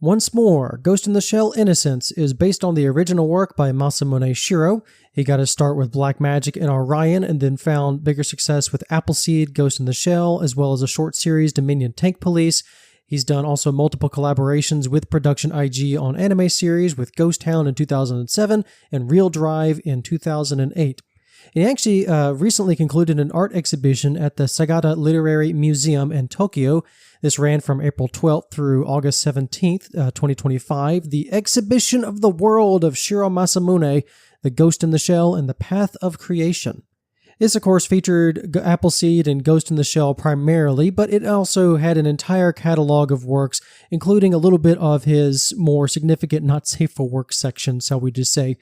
Once more, Ghost in the Shell Innocence is based on the original work by Masamune Shiro. He got his start with Black Magic and Orion and then found bigger success with Appleseed, Ghost in the Shell, as well as a short series Dominion Tank Police. He's done also multiple collaborations with Production IG on anime series with Ghost Town in 2007 and Real Drive in 2008. He actually recently concluded an art exhibition at the Sagada Literary Museum in Tokyo. This ran from April 12th through August 17th, 2025. The Exhibition of the World of Shiro Masamune, The Ghost in the Shell, and the Path of Creation. This, of course, featured Appleseed and Ghost in the Shell primarily, but it also had an entire catalog of works, including a little bit of his more significant not safe for work section, shall we just say.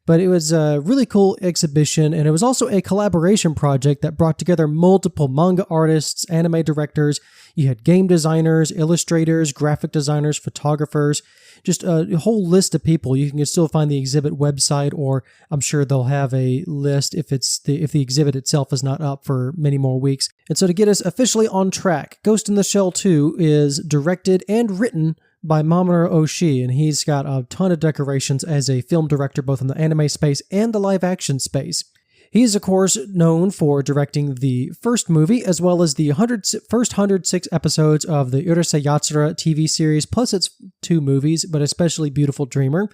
But it was a really cool exhibition, and it was also a collaboration project that brought together multiple manga artists, anime directors. You had game designers, illustrators, graphic designers, photographers, just a whole list of people. You can still find the exhibit website, or I'm sure they'll have a list if the exhibit itself is not up for many more weeks. And so to get us officially on track, Ghost in the Shell 2 is directed and written by Mamoru Oshii, and he's got a ton of decorations as a film director, both in the anime space and the live action space. He's, of course, known for directing the first movie, as well as the first 106 episodes of the Urusei Yatsura TV series, plus its 2 movies, but especially Beautiful Dreamer.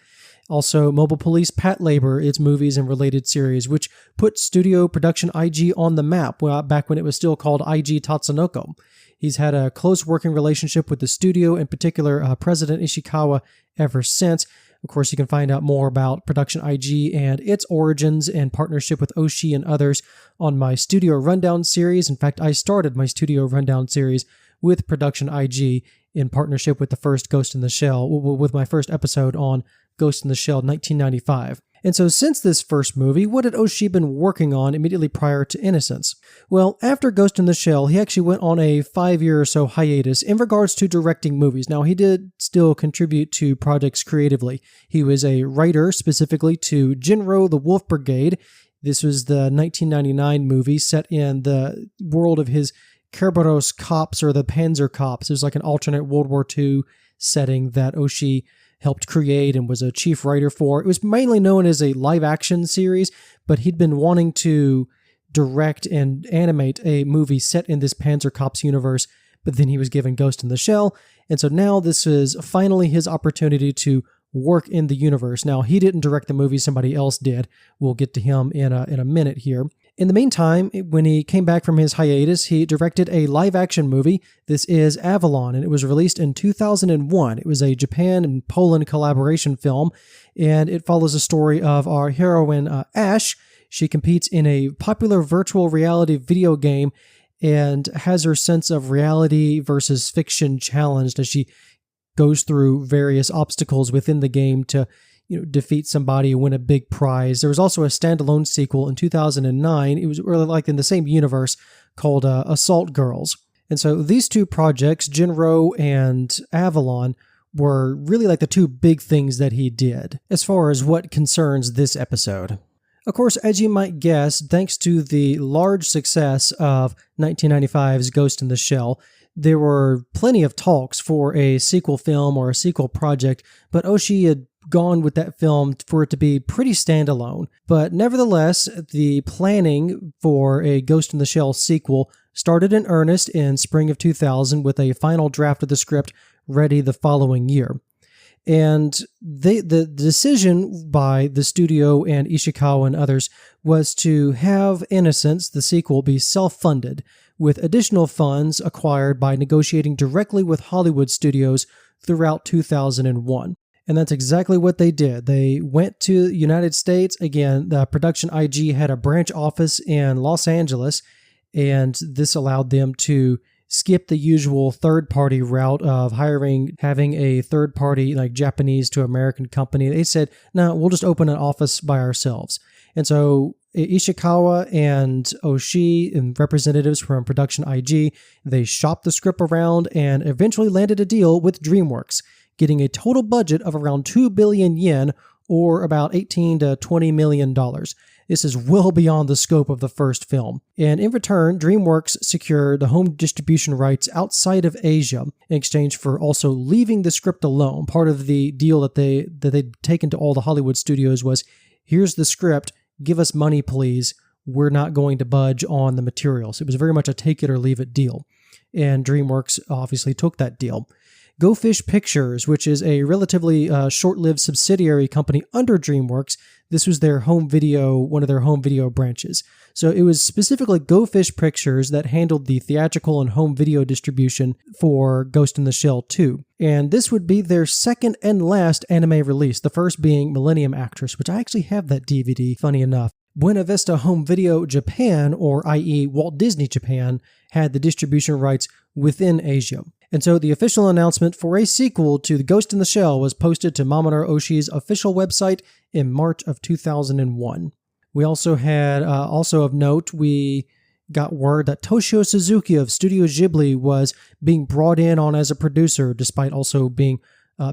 Also, Mobile Police Pat Labor, its movies and related series, which put Studio Production IG on the map back when it was still called IG Tatsunoko. He's had a close working relationship with the studio, in particular President Ishikawa, ever since. Of course, you can find out more about Production IG and its origins and partnership with Oshii and others on my Studio Rundown series. In fact, I started my Studio Rundown series with Production IG in partnership with the first Ghost in the Shell, with my first episode on Ghost in the Shell 1995. And so since this first movie, what had Oshii been working on immediately prior to Innocence? Well, after Ghost in the Shell, he actually went on a 5-year or so hiatus in regards to directing movies. Now, he did still contribute to projects creatively. He was a writer specifically to Jinro the Wolf Brigade. This was the 1999 movie set in the world of his Kerberos Cops, or the Panzer Cops. It was like an alternate World War II setting that Oshii helped create and was a chief writer for. It was mainly known as a live-action series, but he'd been wanting to direct and animate a movie set in this Panzer Cops universe, but then he was given Ghost in the Shell, and so now this is finally his opportunity to work in the universe. Now, he didn't direct the movie, somebody else did. We'll get to him in a minute here. In the meantime, when he came back from his hiatus, he directed a live-action movie. This is Avalon, and it was released in 2001. It was a Japan and Poland collaboration film, and it follows the story of our heroine, Ash. She competes in a popular virtual reality video game and has her sense of reality versus fiction challenged as she goes through various obstacles within the game to defeat somebody and win a big prize. There was also a standalone sequel in 2009. It was really like in the same universe called Assault Girls. And so these 2 projects, Jinro and Avalon, were really like the 2 big things that he did as far as what concerns this episode. Of course, as you might guess, thanks to the large success of 1995's Ghost in the Shell, there were plenty of talks for a sequel film or a sequel project, but Oshii had gone with that film for it to be pretty standalone. But nevertheless, the planning for a Ghost in the Shell sequel started in earnest in spring of 2000 with a final draft of the script ready the following year. And the decision by the studio and Ishikawa and others was to have Innocence, the sequel, be self-funded, with additional funds acquired by negotiating directly with Hollywood studios throughout 2001. And that's exactly what they did. They went to the United States. Again, the Production IG had a branch office in Los Angeles, and this allowed them to skip the usual third-party route of having a third-party, like Japanese to American company. They said, no, we'll just open an office by ourselves. And so Ishikawa and Oshii and representatives from Production IG, they shopped the script around and eventually landed a deal with DreamWorks, getting a total budget of around 2 billion yen, or about $18 to $20 million. This is well beyond the scope of the first film. And in return, DreamWorks secured the home distribution rights outside of Asia in exchange for also leaving the script alone. Part of the deal that they'd taken to all the Hollywood studios was, here's the script, give us money please, we're not going to budge on the materials. It was very much a take it or leave it deal. And DreamWorks obviously took that deal. Go Fish Pictures, which is a relatively short-lived subsidiary company under DreamWorks, this was their home video, one of their home video branches. So it was specifically Go Fish Pictures that handled the theatrical and home video distribution for Ghost in the Shell 2. And this would be their second and last anime release, the first being Millennium Actress, which I actually have that DVD, funny enough. Buena Vista Home Video Japan, or i.e. Walt Disney Japan, had the distribution rights within Asia. And so the official announcement for a sequel to The Ghost in the Shell was posted to Mamoru Oshii's official website in March of 2001. We also had, also of note, we got word that Toshio Suzuki of Studio Ghibli was being brought in on as a producer, despite also being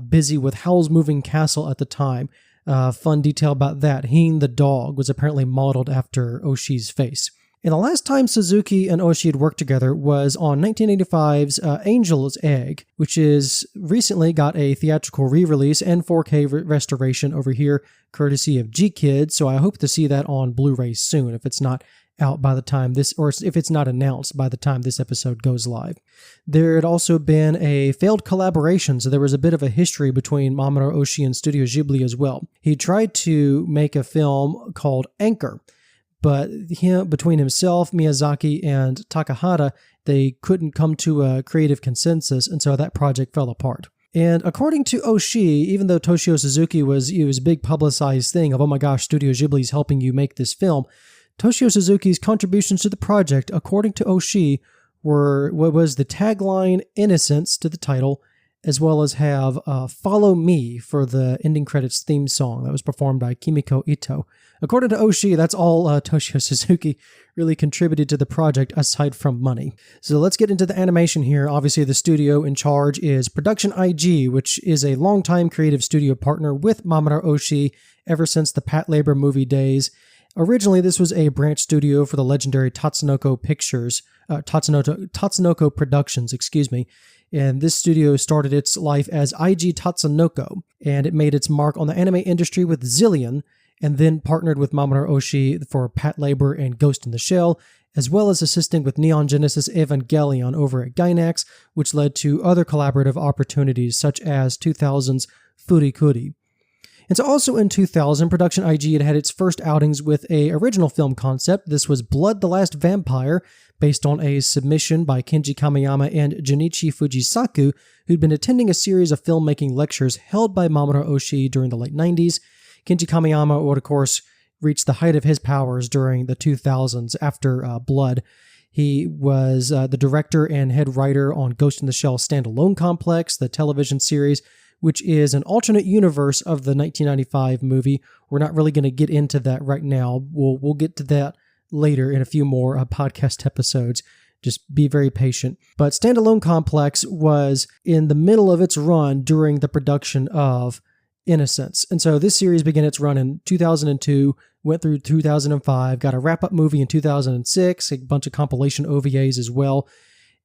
busy with Howl's Moving Castle at the time. Fun detail about that, Heen the dog was apparently modeled after Oshii's face. And the last time Suzuki and Oshii had worked together was on 1985's Angel's Egg, which is recently got a theatrical re-release and 4K restoration over here, courtesy of G-Kids, so I hope to see that on Blu-ray soon, if it's not out by the time this, or if it's not announced by the time this episode goes live. There had also been a failed collaboration, so there was a bit of a history between Mamoru Oshii and Studio Ghibli as well. He tried to make a film called Anchor, but between himself, Miyazaki, and Takahata, they couldn't come to a creative consensus, and so that project fell apart. And according to Oshii, even though Toshio Suzuki was a big publicized thing of, oh my gosh, Studio Ghibli's helping you make this film, Toshio Suzuki's contributions to the project, according to Oshii, were what was the tagline Innocence to the title, as well as have Follow Me for the ending credits theme song that was performed by Kimiko Ito. According to Oshii, that's all Toshio Suzuki really contributed to the project aside from money. So let's get into the animation here. Obviously, the studio in charge is Production IG, which is a longtime creative studio partner with Mamoru Oshii ever since the Pat Labor movie days. Originally, this was a branch studio for the legendary Tatsunoko Productions, and this studio started its life as IG Tatsunoko, and it made its mark on the anime industry with Zillion, and then partnered with Mamoru Oshii for Pat Labor and Ghost in the Shell, as well as assisting with Neon Genesis Evangelion over at Gainax, which led to other collaborative opportunities such as 2000's Furikuri. And so also in 2000, Production IG had its first outings with a original film concept. This was Blood the Last Vampire, based on a submission by Kenji Kamiyama and Junichi Fujisaku, who'd been attending a series of filmmaking lectures held by Mamoru Oshii during the late 90s. Kenji Kamiyama would, of course, reach the height of his powers during the 2000s after Blood. He was the director and head writer on Ghost in the Shell Standalone Complex, the television series, which is an alternate universe of the 1995 movie. We're not really going to get into that right now. We'll get to that later in a few more podcast episodes. Just be very patient. But Standalone Complex was in the middle of its run during the production of Innocence. And so this series began its run in 2002, went through 2005, got a wrap-up movie in 2006, a bunch of compilation OVAs as well.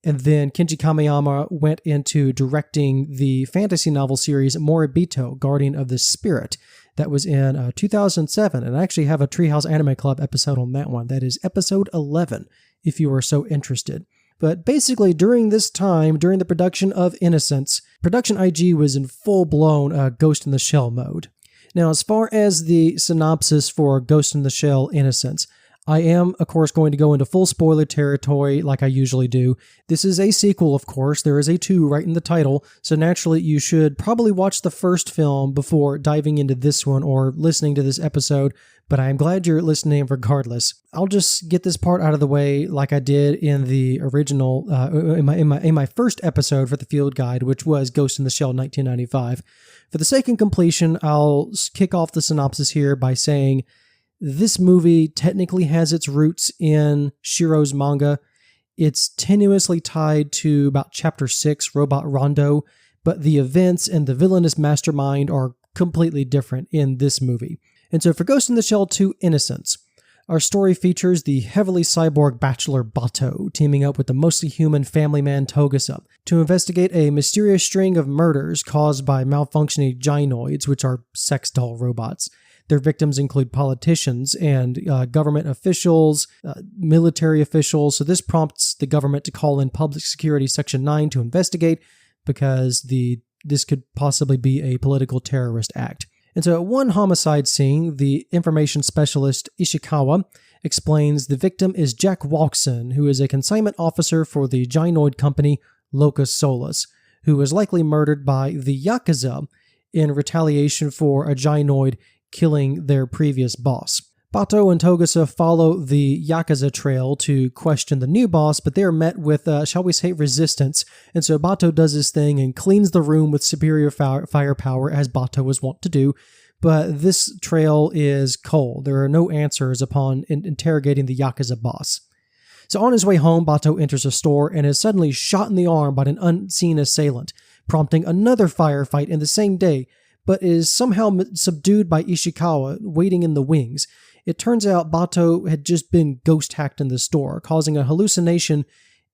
And then Kenji Kamiyama went into directing the fantasy novel series Moribito, Guardian of the Spirit. That was in 2007, and I actually have a Treehouse Anime Club episode on that one. That is episode 11, if you are so interested. But basically, during this time, during the production of Innocence, Production IG was in full-blown Ghost in the Shell mode. Now, as far as the synopsis for Ghost in the Shell Innocence, I am, of course, going to go into full spoiler territory like I usually do. This is a sequel, of course. There is a 2 right in the title, so naturally you should probably watch the first film before diving into this one or listening to this episode, but I am glad you're listening regardless. I'll just get this part out of the way like I did in the original, in my first episode for the field guide, which was Ghost in the Shell 1995. For the sake of completion, I'll kick off the synopsis here by saying this movie technically has its roots in Shiro's manga. It's tenuously tied to about Chapter 6, Robot Rondo, but the events and the villainous mastermind are completely different in this movie. And so for Ghost in the Shell 2 Innocence, Our story features the heavily cyborg bachelor Bato teaming up with the mostly human family man Togusa to investigate a mysterious string of murders caused by malfunctioning gynoids, which are sex doll robots. Their victims include politicians and government officials, military officials, so this prompts the government to call in Public Security Section 9 to investigate because this could possibly be a political terrorist act. And so at one homicide scene, the information specialist Ishikawa explains the victim is Jack Walkson, who is a consignment officer for the gynoid company Locus Solus, who was likely murdered by the Yakuza in retaliation for a gynoid killing their previous boss. Bato and Togusa follow the Yakuza trail to question the new boss, but they are met with, shall we say, resistance. And so Bato does his thing and cleans the room with superior firepower, as Bato was wont to do. But this trail is cold. There are no answers upon interrogating the Yakuza boss. So on his way home, Bato enters a store and is suddenly shot in the arm by an unseen assailant, prompting another firefight in the same day, but is somehow subdued by Ishikawa, waiting in the wings. It turns out Bato had just been ghost hacked in the store, causing a hallucination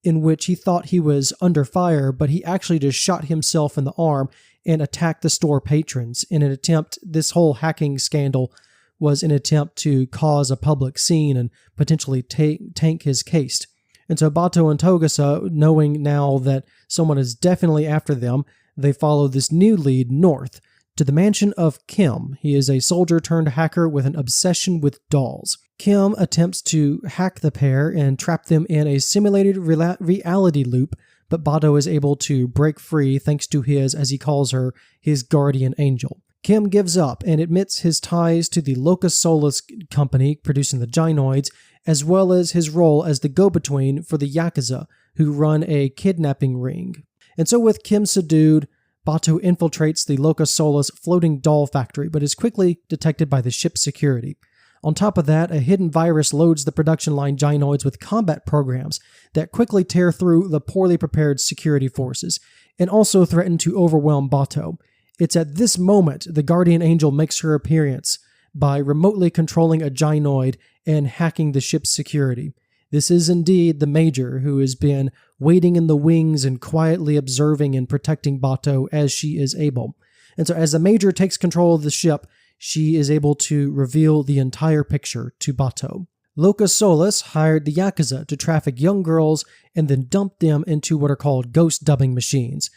in which he thought he was under fire, but he actually just shot himself in the arm and attacked the store patrons in an attempt. This whole hacking scandal was an attempt to cause a public scene and potentially tank his case. And so Bato and Togusa, knowing now that someone is definitely after them, they follow this new lead north to the mansion of Kim. He is a soldier turned hacker with an obsession with dolls. Kim attempts to hack the pair and trap them in a simulated reality loop, but Bato is able to break free thanks to his, as he calls her, his guardian angel. Kim gives up and admits his ties to the Locus Solus company producing the gynoids, as well as his role as the go-between for the Yakuza, who run a kidnapping ring. And so with Kim subdued, Bato infiltrates the Locus Solus floating doll factory, but is quickly detected by the ship's security. On top of that, a hidden virus loads the production line gynoids with combat programs that quickly tear through the poorly prepared security forces, and also threaten to overwhelm Bato. It's at this moment the Guardian Angel makes her appearance by remotely controlling a gynoid and hacking the ship's security. This is indeed the Major, who has been waiting in the wings and quietly observing and protecting Bato as she is able. And so as the Major takes control of the ship, she is able to reveal the entire picture to Bato. Locus Solus hired the Yakuza to traffic young girls and then dump them into what are called ghost dubbing machines,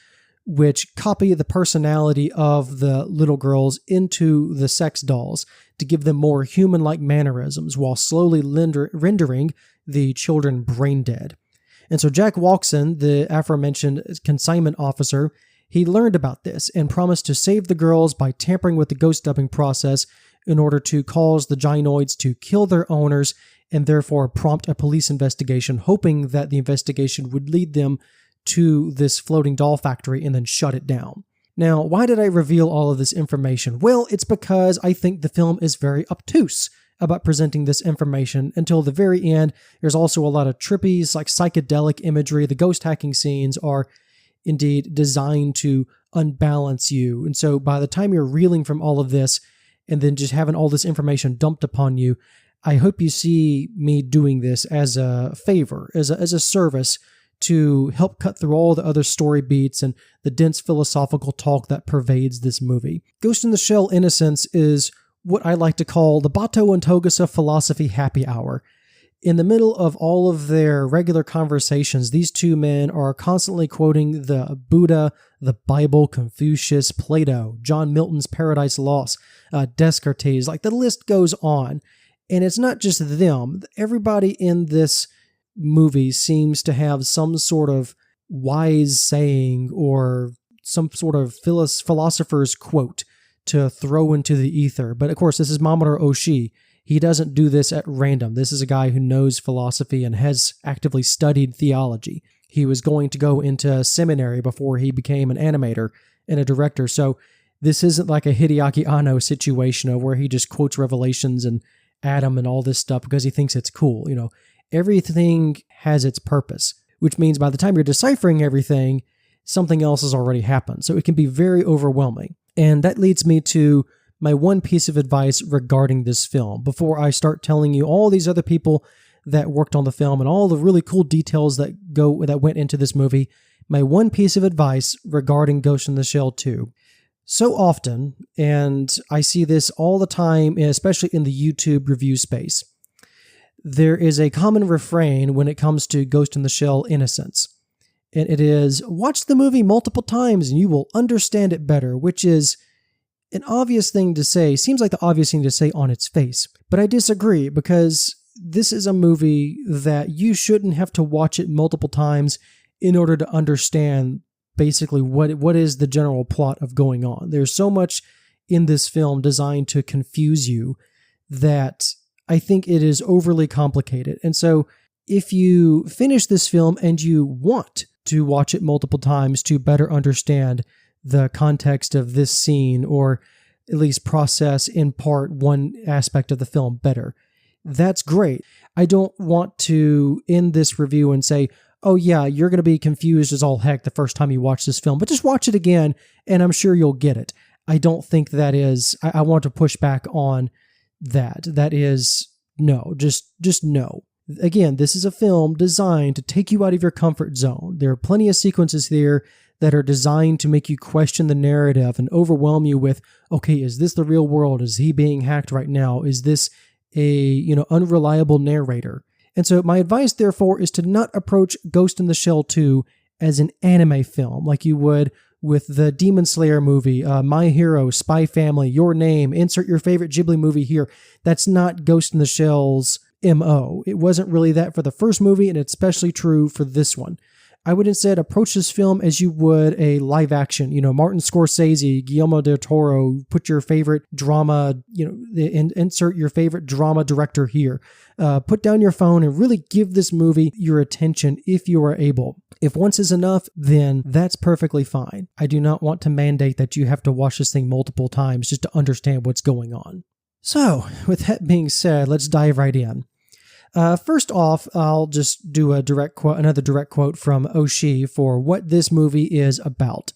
which copy the personality of the little girls into the sex dolls to give them more human-like mannerisms while slowly rendering the children brain dead. And so Jack Walkson, the aforementioned consignment officer, he learned about this and promised to save the girls by tampering with the ghost dubbing process in order to cause the gynoids to kill their owners and therefore prompt a police investigation, hoping that the investigation would lead them to this floating doll factory and then shut it down. Now, why did I reveal all of this information? Well, it's because I think the film is very obtuse about presenting this information until the very end. There's also a lot of trippy, like psychedelic imagery. The ghost hacking scenes are indeed designed to unbalance you. And so by the time you're reeling from all of this and then just having all this information dumped upon you, I hope you see me doing this as a favor, as a service to help cut through all the other story beats and the dense philosophical talk that pervades this movie. Ghost in the Shell Innocence is what I like to call the Bato and Togusa philosophy happy hour. In the middle of all of their regular conversations, these two men are constantly quoting the Buddha, the Bible, Confucius, Plato, John Milton's Paradise Lost, Descartes, like the list goes on. And it's not just them. Everybody in this movie seems to have some sort of wise saying or some sort of philosopher's quote to throw into the ether. But of course, this is Mamoru Oshii. He doesn't do this at random. This is a guy who knows philosophy and has actively studied theology. He was going to go into seminary before he became an animator and a director. So this isn't like a Hideaki Anno situation of where he just quotes Revelations and Adam and all this stuff because he thinks it's cool. You know, everything has its purpose, which means by the time you're deciphering everything, something else has already happened. So it can be very overwhelming. And that leads me to my one piece of advice regarding this film, before I start telling you all these other people that worked on the film and all the really cool details that went into this movie, my one piece of advice regarding Ghost in the Shell 2. So often, and I see this all the time, especially in the YouTube review space, there is a common refrain when it comes to Ghost in the Shell Innocence. And it is, watch the movie multiple times and you will understand it better, which is an obvious thing to say, seems like the obvious thing to say on its face. But I disagree, because this is a movie that you shouldn't have to watch it multiple times in order to understand basically what is the general plot of going on. There's so much in this film designed to confuse you that I think it is overly complicated. And so if you finish this film and you want to watch it multiple times to better understand the context of this scene, or at least process in part one aspect of the film better, that's great. I don't want to end this review and say, oh yeah, you're going to be confused as all heck the first time you watch this film, but just watch it again and I'm sure you'll get it. I don't think that is, I want to push back on that. That is, no, just no. Again, this is a film designed to take you out of your comfort zone. There are plenty of sequences here that are designed to make you question the narrative and overwhelm you with, okay, is this the real world? Is he being hacked right now? Is this a, unreliable narrator? And so my advice, therefore, is to not approach Ghost in the Shell 2 as an anime film like you would with the Demon Slayer movie, My Hero, Spy Family, Your Name, insert your favorite Ghibli movie here. That's not Ghost in the Shell's MO. It wasn't really that for the first movie, and it's especially true for this one. I would instead approach this film as you would a live action, Martin Scorsese, Guillermo del Toro, put your favorite drama, insert your favorite drama director here. Put down your phone and really give this movie your attention if you are able. If once is enough, then that's perfectly fine. I do not want to mandate that you have to watch this thing multiple times just to understand what's going on. So, with that being said, let's dive right in. First off, I'll just do another direct quote from Oshii for what this movie is about.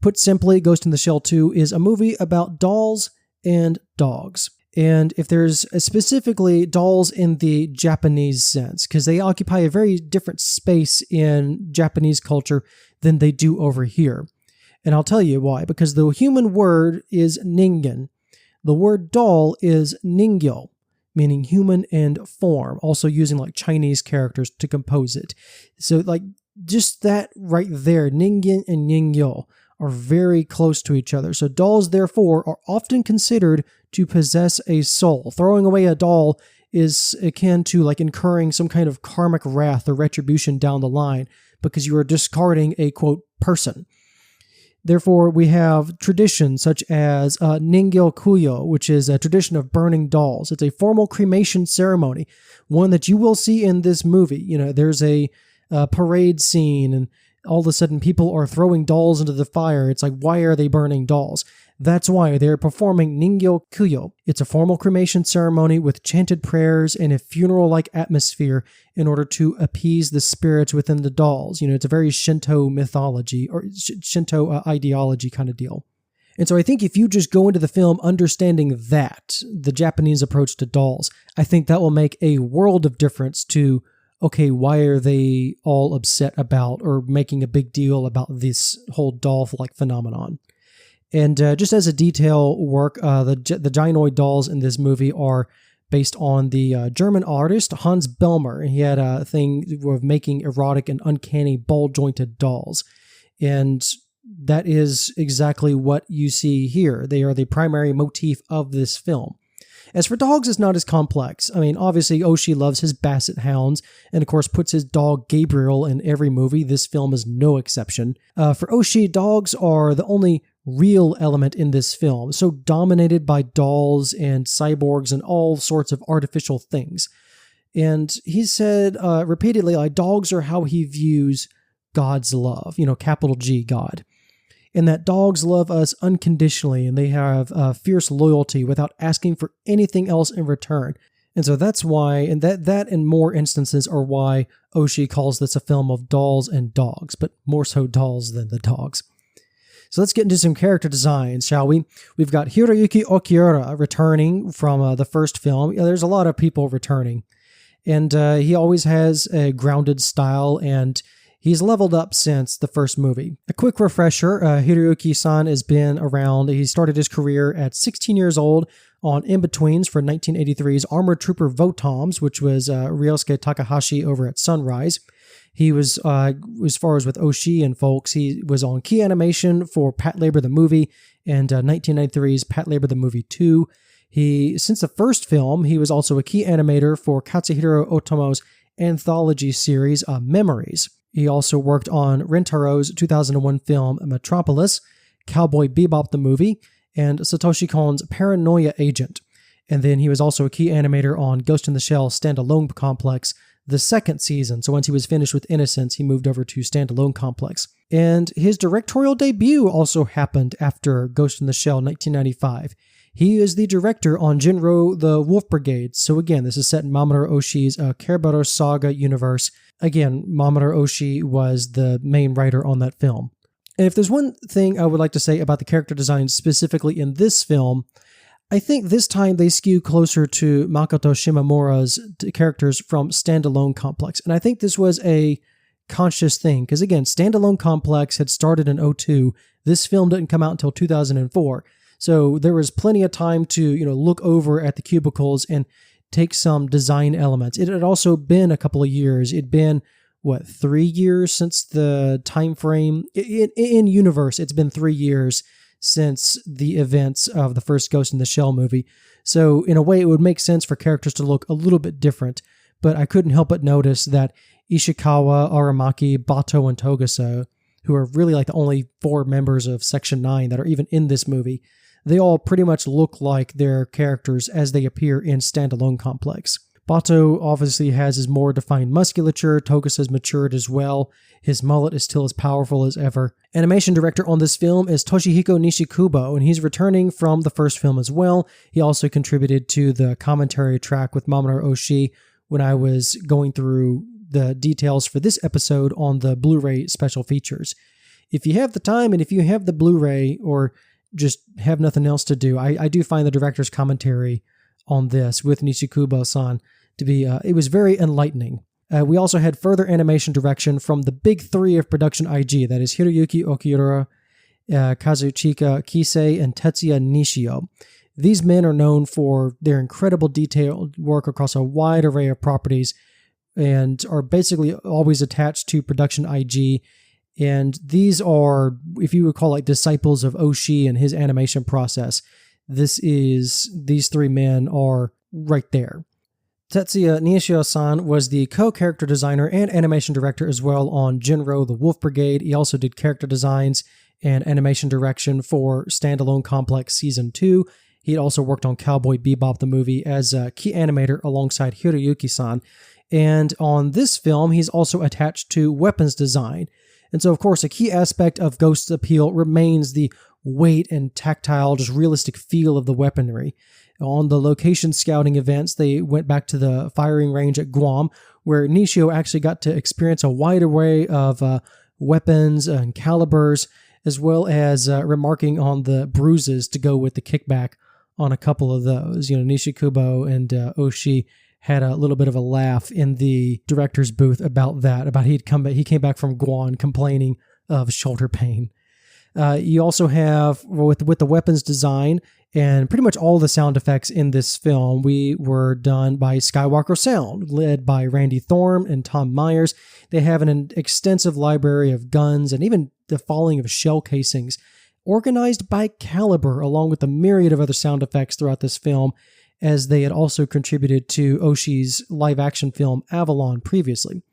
Put simply, Ghost in the Shell 2 is a movie about dolls and dogs. And if there's specifically dolls in the Japanese sense, because they occupy a very different space in Japanese culture than they do over here. And I'll tell you why, because the human word is ningen. The word doll is ningyo, meaning human and form, also using like Chinese characters to compose it. So like just that right there, ningen and ningyo are very close to each other. So dolls, therefore, are often considered to possess a soul. Throwing away a doll is akin to like incurring some kind of karmic wrath or retribution down the line because you are discarding a, quote, person. Therefore, we have traditions such as Ningyo Kuyo, which is a tradition of burning dolls. It's a formal cremation ceremony, one that you will see in this movie. There's a parade scene, and all of a sudden people are throwing dolls into the fire. It's like, why are they burning dolls? That's why they're performing Ningyo Kuyo. It's a formal cremation ceremony with chanted prayers and a funeral-like atmosphere in order to appease the spirits within the dolls. It's a very Shinto mythology or Shinto ideology kind of deal. And so I think if you just go into the film understanding that, the Japanese approach to dolls, I think that will make a world of difference to, okay, why are they all upset about or making a big deal about this whole doll-like phenomenon? And just as a detail work, the gynoid dolls in this movie are based on the German artist Hans Bellmer. He had a thing of making erotic and uncanny ball-jointed dolls. And that is exactly what you see here. They are the primary motif of this film. As for dogs, it's not as complex. I mean, obviously, Oshii loves his basset hounds, and of course puts his dog Gabriel in every movie. This film is no exception. For Oshii, dogs are the only real element in this film, so dominated by dolls and cyborgs and all sorts of artificial things. And he said repeatedly, like, dogs are how he views God's love, capital G, God. And that dogs love us unconditionally, and they have fierce loyalty without asking for anything else in return. And so that's why, and that and more instances are why Oshii calls this a film of dolls and dogs, but more so dolls than the dogs. So let's get into some character designs, shall we? We've got Hiroyuki Okiura returning from the first film. There's a lot of people returning. And he always has a grounded style, and he's leveled up since the first movie. A quick refresher, Hiroyuki-san has been around. He started his career at 16 years old on In-Betweens for 1983's Armored Trooper Votoms, which was Ryosuke Takahashi over at Sunrise. He was, as far as with Oshii and folks, he was on key animation for Pat Labor the Movie and 1993's Pat Labor the Movie 2. Since the first film, he was also a key animator for Katsuhiro Otomo's anthology series, Memories. He also worked on Rintaro's 2001 film Metropolis, Cowboy Bebop the Movie, and Satoshi Kon's Paranoia Agent. And then he was also a key animator on Ghost in the Shell Standalone Complex, the second season. So once he was finished with Innocence, he moved over to Standalone Complex. And his directorial debut also happened after Ghost in the Shell 1995. He is the director on Jinro the Wolf Brigade. So again, this is set in Mamoru Oshii's Kerberos Saga universe. Again, Mamoru Oshii was the main writer on that film. And if there's one thing I would like to say about the character design specifically in this film, I think this time they skew closer to Makoto Shimomura's characters from Standalone Complex. And I think this was a conscious thing, because again, Standalone Complex had started in 2002. This film didn't come out until 2004. So there was plenty of time to, look over at the cubicles and take some design elements. It had also been a couple of years. It'd been, 3 years since the time frame? In universe, it's been 3 years since the events of the first Ghost in the Shell movie. So in a way, it would make sense for characters to look a little bit different. But I couldn't help but notice that Ishikawa, Aramaki, Bato, and Togusa, who are really like the only 4 members of Section 9 that are even in this movie, they all pretty much look like their characters as they appear in Standalone Complex. Bato obviously has his more defined musculature. Togusa has matured as well. His mullet is still as powerful as ever. Animation director on this film is Toshihiko Nishikubo, and he's returning from the first film as well. He also contributed to the commentary track with Mamoru Oshii when I was going through the details for this episode on the Blu-ray special features. If you have the time and if you have the Blu-ray or just have nothing else to do, I do find the director's commentary on this with Nishikubo-san to be, it was very enlightening. We also had further animation direction from the big 3 of Production IG, that is Hiroyuki Okiura, Kazuchika Kisei, and Tetsuya Nishio. These men are known for their incredible detailed work across a wide array of properties and are basically always attached to Production IG. And these are, if you would call like disciples of Oshii and his animation process, these 3 men are right there. Tetsuya Nishio-san was the co-character designer and animation director as well on Jinro the Wolf Brigade. He also did character designs and animation direction for Standalone Complex Season 2. He had also worked on Cowboy Bebop the movie as a key animator alongside Hiroyuki-san. And on this film, he's also attached to weapons design. And so, of course, a key aspect of Ghost's appeal remains the weight and tactile, just realistic feel of the weaponry. On the location scouting events, they went back to the firing range at Guam, where Nishio actually got to experience a wide array of weapons and calibers, as well as remarking on the bruises to go with the kickback on a couple of those. Nishikubo and Oshii had a little bit of a laugh in the director's booth about that, about he came back from Guam complaining of shoulder pain. You also have, with the weapons design, and pretty much all the sound effects in this film, we were done by Skywalker Sound, led by Randy Thorne and Tom Myers. They have an extensive library of guns and even the falling of shell casings, organized by caliber, along with a myriad of other sound effects throughout this film, as they had also contributed to Oshii's live-action film Avalon previously.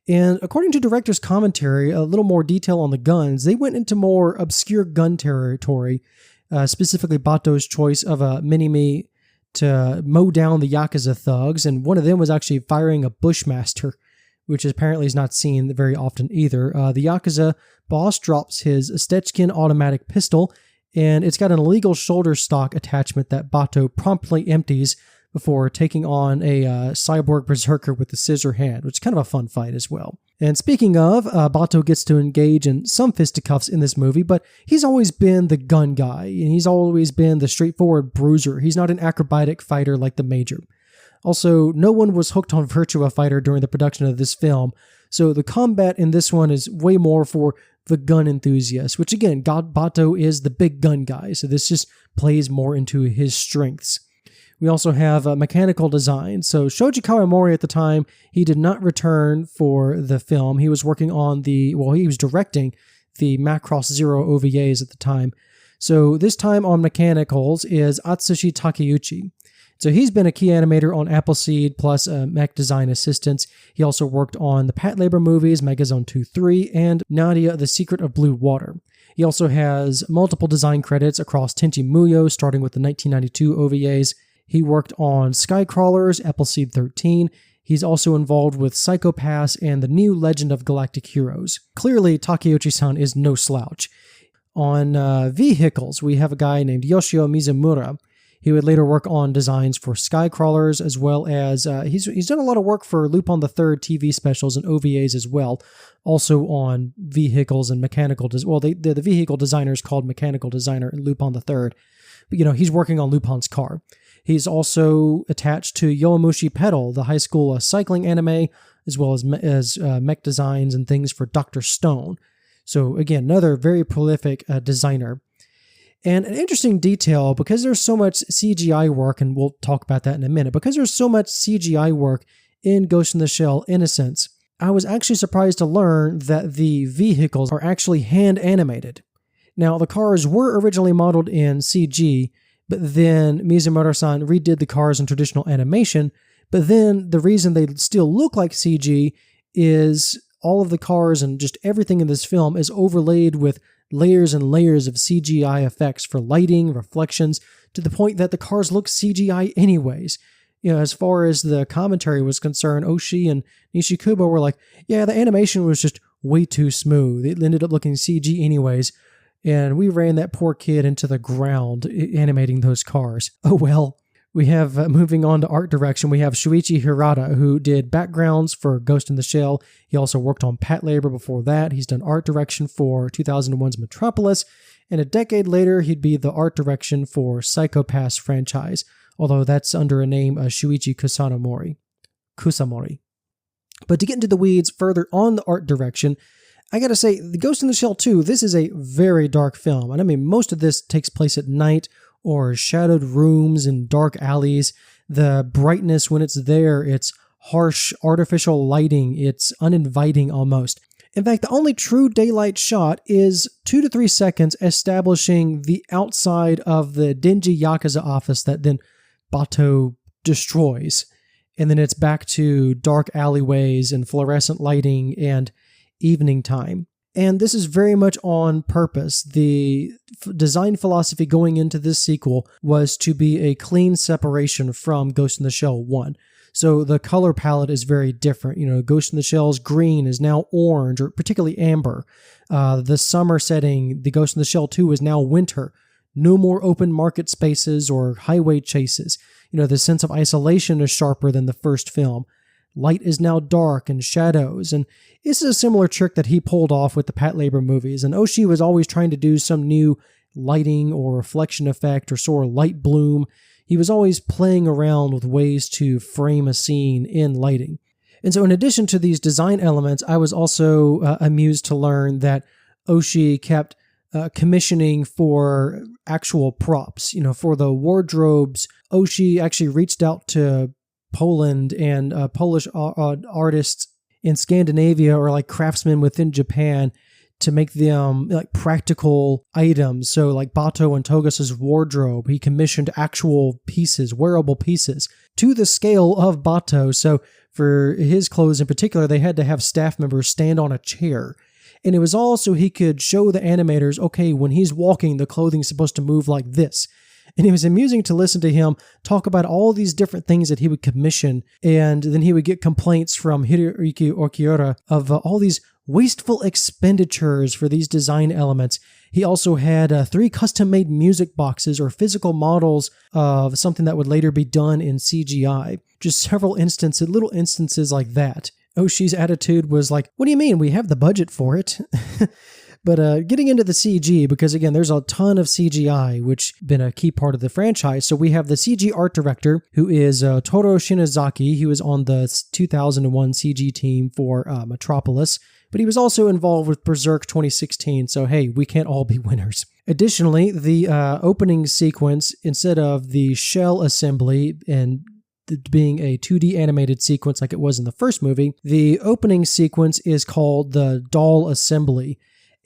And according to director's commentary, a little more detail on the guns, they went into more obscure gun territory, specifically Bato's choice of a mini-me to mow down the Yakuza thugs, and one of them was actually firing a Bushmaster, which apparently is not seen very often either. The Yakuza boss drops his Stechkin automatic pistol, and it's got an illegal shoulder stock attachment that Bato promptly empties before taking on a cyborg berserker with the scissor hand, which is kind of a fun fight as well. And speaking of, Bato gets to engage in some fisticuffs in this movie, but he's always been the gun guy, and he's always been the straightforward bruiser. He's not an acrobatic fighter like the Major. Also, no one was hooked on Virtua Fighter during the production of this film, so the combat in this one is way more for the gun enthusiast, which again, Bato is the big gun guy, so this just plays more into his strengths. We also have mechanical design. So Shoji Kawamori at the time, he did not return for the film. He was working on he was directing the Macross Zero OVAs at the time. So this time on mechanicals is Atsushi Takeuchi. So he's been a key animator on Appleseed plus mech design assistants. He also worked on the Patlabor movies, Megazone 2-3, and Nadia, The Secret of Blue Water. He also has multiple design credits across Tenchi Muyo, starting with the 1992 OVAs. He worked on Skycrawlers, Appleseed 13. He's also involved with Psycho Pass and the new Legend of Galactic Heroes. Clearly, Takeuchi-san is no slouch. On vehicles, we have a guy named Yoshio Mizumura. He would later work on designs for Skycrawlers, as well as he's done a lot of work for Lupin the Third TV specials and OVAs as well, also on vehicles and mechanical. The vehicle designer is called mechanical designer in Lupin the Third. But, he's working on Lupin's car. He's also attached to Yowamushi Pedal, the high school cycling anime, as well as mech designs and things for Dr. Stone. So again, another very prolific designer. And an interesting detail, because there's so much CGI work, and we'll talk about that in a minute, because there's so much CGI work in Ghost in the Shell Innocence, I was actually surprised to learn that the vehicles are actually hand animated. Now, the cars were originally modeled in CG, but then Mizumura-san redid the cars in traditional animation, but then the reason they still look like CG is all of the cars and just everything in this film is overlaid with layers and layers of CGI effects for lighting, reflections, to the point that the cars look CGI anyways. As far as the commentary was concerned, Oshii and Nishikubo were like, yeah, the animation was just way too smooth. It ended up looking CG anyways. And we ran that poor kid into the ground animating those cars. Oh well. We have, moving on to art direction, we have Shuichi Hirata, who did backgrounds for Ghost in the Shell. He also worked on Patlabor before that. He's done art direction for 2001's Metropolis. And a decade later, he'd be the art direction for Psycho Pass franchise, although that's under a name Shuichi Kusamori. But to get into the weeds further on the art direction, I gotta say, The Ghost in the Shell 2, this is a very dark film. And I mean, most of this takes place at night or shadowed rooms and dark alleys. The brightness, when it's there, it's harsh, artificial lighting. It's uninviting almost. In fact, the only true daylight shot is 2 to 3 seconds establishing the outside of the dingy Yakuza office that then Bato destroys. And then it's back to dark alleyways and fluorescent lighting and evening time. And this is very much on purpose. The design philosophy going into this sequel was to be a clean separation from Ghost in the Shell 1. So the color palette is very different. Ghost in the Shell's green is now orange, or particularly amber. The summer setting, the Ghost in the Shell 2 is now winter. No more open market spaces or highway chases. The sense of isolation is sharper than the first film. Light is now dark and shadows, and this is a similar trick that he pulled off with the Patlabor movies, and Oshii was always trying to do some new lighting or reflection effect or sort of light bloom. He was always playing around with ways to frame a scene in lighting. And so in addition to these design elements, I was also amused to learn that Oshii kept commissioning for actual props. For the wardrobes, Oshii actually reached out to Poland and Polish artists in Scandinavia, or like craftsmen within Japan, to make them like practical items. So like Bato and Togas's wardrobe, he commissioned actual pieces, wearable pieces, to the scale of Bato. So for his clothes in particular, they had to have staff members stand on a chair. And it was all so he could show the animators, okay, when he's walking, the clothing's supposed to move like this. And it was amusing to listen to him talk about all these different things that he would commission. And then he would get complaints from Hiroyuki Okiura of all these wasteful expenditures for these design elements. He also had 3 custom-made music boxes or physical models of something that would later be done in CGI. Just several instances, little instances like that. Oshii's attitude was like, what do you mean? We have the budget for it. But getting into the CG, because again, there's a ton of CGI, which has been a key part of the franchise. So we have the CG art director, who is Toro Shinozaki. He was on the 2001 CG team for Metropolis, but he was also involved with Berserk 2016. So hey, we can't all be winners. Additionally, the opening sequence, instead of the shell assembly and being a 2D animated sequence like it was in the first movie, the opening sequence is called the doll assembly.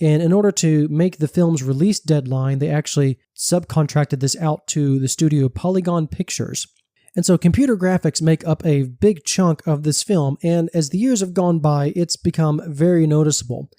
And in order to make the film's release deadline, they actually subcontracted this out to the studio Polygon Pictures. And so computer graphics make up a big chunk of this film, and as the years have gone by, it's become very noticeable.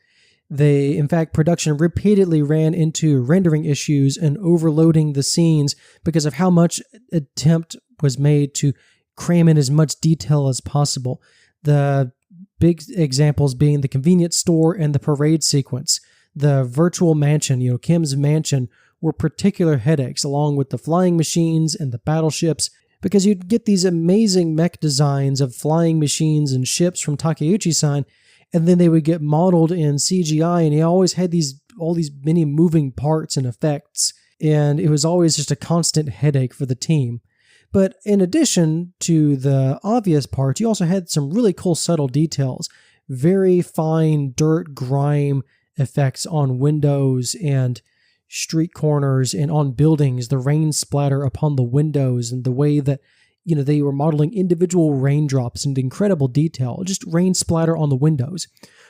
In fact, production repeatedly ran into rendering issues and overloading the scenes because of how much attempt was made to cram in as much detail as possible. The big examples being the convenience store and the parade sequence. The virtual mansion, Kim's mansion, were particular headaches, along with the flying machines and the battleships, because you'd get these amazing mech designs of flying machines and ships from Takeuchi-san, and then they would get modeled in CGI, and he always had all these many moving parts and effects, and it was always just a constant headache for the team. But in addition to the obvious parts, you also had some really cool subtle details. Very fine dirt grime effects on windows and street corners and on buildings, the rain splatter upon the windows, and the way that they were modeling individual raindrops in incredible detail, just rain splatter on the windows.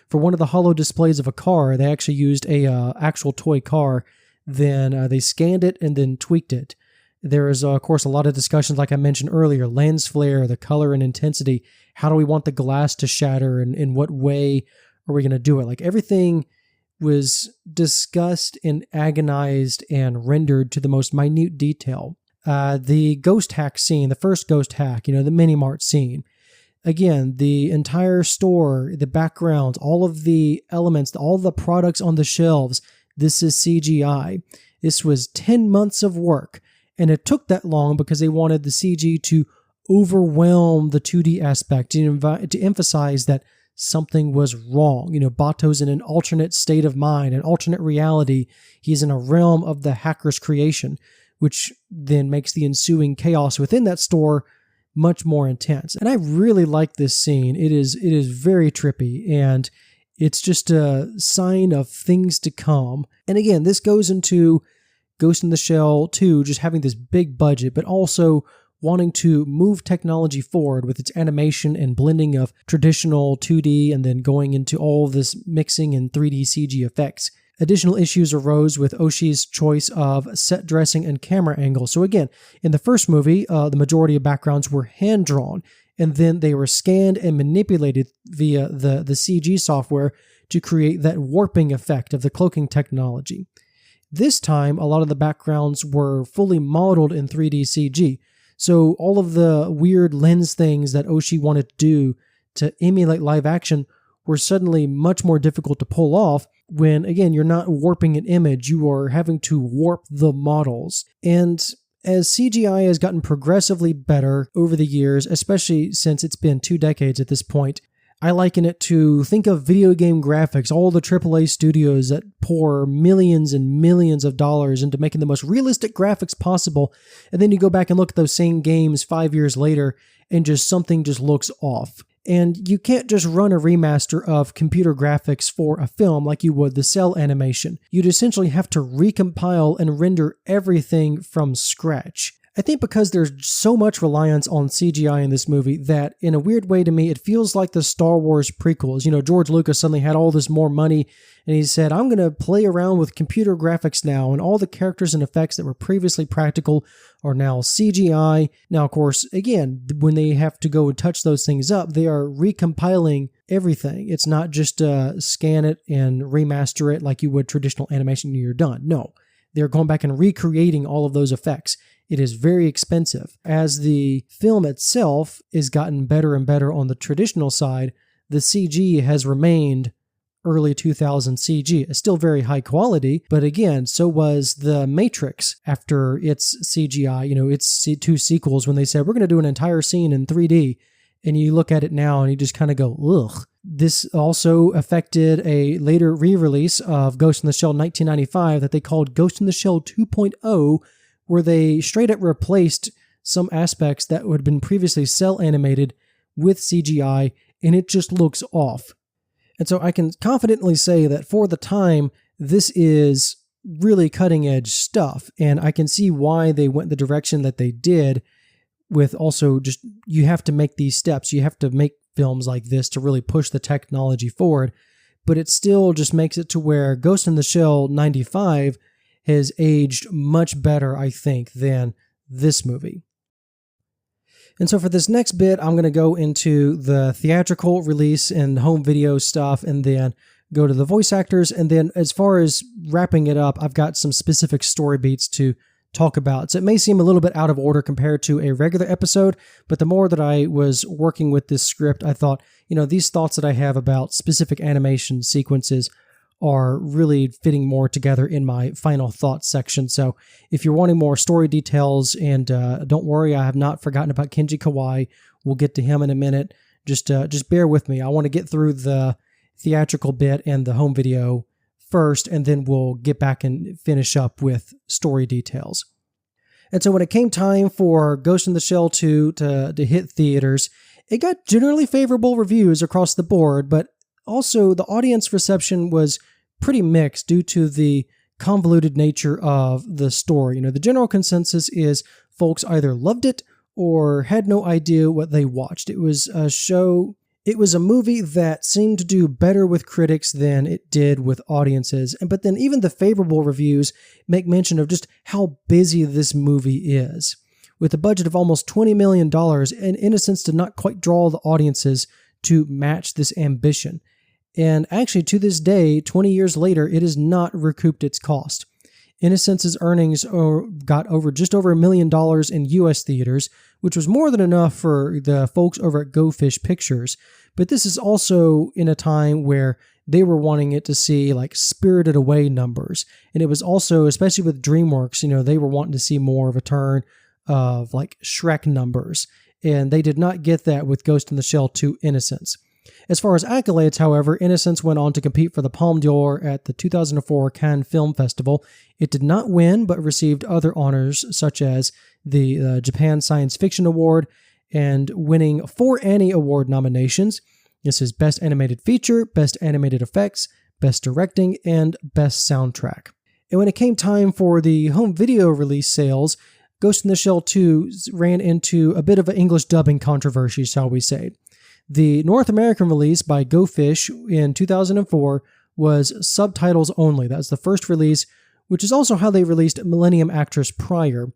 For one of the holo displays of a car, they actually used a actual toy car. Then they scanned it and then tweaked it. There is, of course, a lot of discussions, like I mentioned earlier, lens flare, the color and intensity. How do we want the glass to shatter, and in what way are we going to do it? Like, everything was discussed and agonized and rendered to the most minute detail. The ghost hack scene, the first ghost hack, the mini-mart scene. Again, the entire store, the backgrounds, all of the elements, all the products on the shelves, this is CGI. This was 10 months of work. And it took that long because they wanted the CG to overwhelm the 2D aspect, to emphasize that something was wrong. Bato's in an alternate state of mind, an alternate reality. He's in a realm of the hacker's creation, which then makes the ensuing chaos within that store much more intense. And I really like this scene. It is very trippy, and it's just a sign of things to come. And again, this goes into Ghost in the Shell 2 just having this big budget, but also wanting to move technology forward with its animation and blending of traditional 2D and then going into all this mixing and 3D CG effects. Additional issues arose with Oshii's choice of set dressing and camera angle. So again, in the first movie, the majority of backgrounds were hand-drawn, and then they were scanned and manipulated via the CG software to create that warping effect of the cloaking technology. This time, a lot of the backgrounds were fully modeled in 3D CG. So all of the weird lens things that Oshii wanted to do to emulate live action were suddenly much more difficult to pull off when, again, you're not warping an image, you are having to warp the models. And as CGI has gotten progressively better over the years, especially since it's been 2 decades at this point, I liken it to, think of video game graphics, all the AAA studios that pour millions and millions of dollars into making the most realistic graphics possible, and then you go back and look at those same games 5 years later, and something just looks off. And you can't just run a remaster of computer graphics for a film like you would the cell animation. You'd essentially have to recompile and render everything from scratch. I think because there's so much reliance on CGI in this movie that, in a weird way to me, it feels like the Star Wars prequels. George Lucas suddenly had all this more money, and he said, I'm going to play around with computer graphics now, and all the characters and effects that were previously practical are now CGI. Now, of course, again, when they have to go and touch those things up, they are recompiling everything. It's not just scan it and remaster it like you would traditional animation and you're done. No, they're going back and recreating all of those effects. It is very expensive. As the film itself has gotten better and better on the traditional side, the CG has remained early 2000 CG. It's still very high quality, but again, so was The Matrix after its CGI, its 2 sequels, when they said, we're going to do an entire scene in 3D. and you look at it now and you just kind of go, ugh. This also affected a later re-release of Ghost in the Shell 1995 that they called Ghost in the Shell 2.0, where they straight up replaced some aspects that would have been previously cell animated with CGI, and it just looks off. And so I can confidently say that for the time, this is really cutting edge stuff, and I can see why they went the direction that they did, with also just, you have to make these steps. You have to make films like this to really push the technology forward, but it still just makes it to where Ghost in the Shell 95 has aged much better, I think, than this movie. And so for this next bit, I'm going to go into the theatrical release and home video stuff, and then go to the voice actors. And then as far as wrapping it up, I've got some specific story beats to talk about. So it may seem a little bit out of order compared to a regular episode, but the more that I was working with this script, I thought, these thoughts that I have about specific animation sequences are really fitting more together in my final thoughts section. So if you're wanting more story details, and don't worry, I have not forgotten about Kenji Kawai. We'll get to him in a minute. Just bear with me. I want to get through the theatrical bit and the home video first, and then we'll get back and finish up with story details. And so when it came time for Ghost in the Shell 2 to hit theaters, it got generally favorable reviews across the board, but also the audience reception was pretty mixed due to the convoluted nature of the story. The general consensus is folks either loved it or had no idea what they watched. It was a movie that seemed to do better with critics than it did with audiences. But then even the favorable reviews make mention of just how busy this movie is. With a budget of almost $20 million, and Innocence did not quite draw the audiences to match this ambition. And actually, to this day, 20 years later, it has not recouped its cost. Innocence's earnings got just over $1 million in U.S. theaters, which was more than enough for the folks over at Go Fish Pictures. But this is also in a time where they were wanting it to see like Spirited Away numbers. And it was also, especially with DreamWorks, they were wanting to see more of a turn of like Shrek numbers. And they did not get that with Ghost in the Shell 2 Innocence. As far as accolades, however, Innocence went on to compete for the Palme d'Or at the 2004 Cannes Film Festival. It did not win, but received other honors, such as the Japan Science Fiction Award, and winning 4 Annie Award nominations. This is Best Animated Feature, Best Animated Effects, Best Directing, and Best Soundtrack. And when it came time for the home video release sales, Ghost in the Shell 2 ran into a bit of an English dubbing controversy, shall we say. The North American release by Go Fish in 2004 was subtitles only. That was the first release, which is also how they released Millennium Actress prior.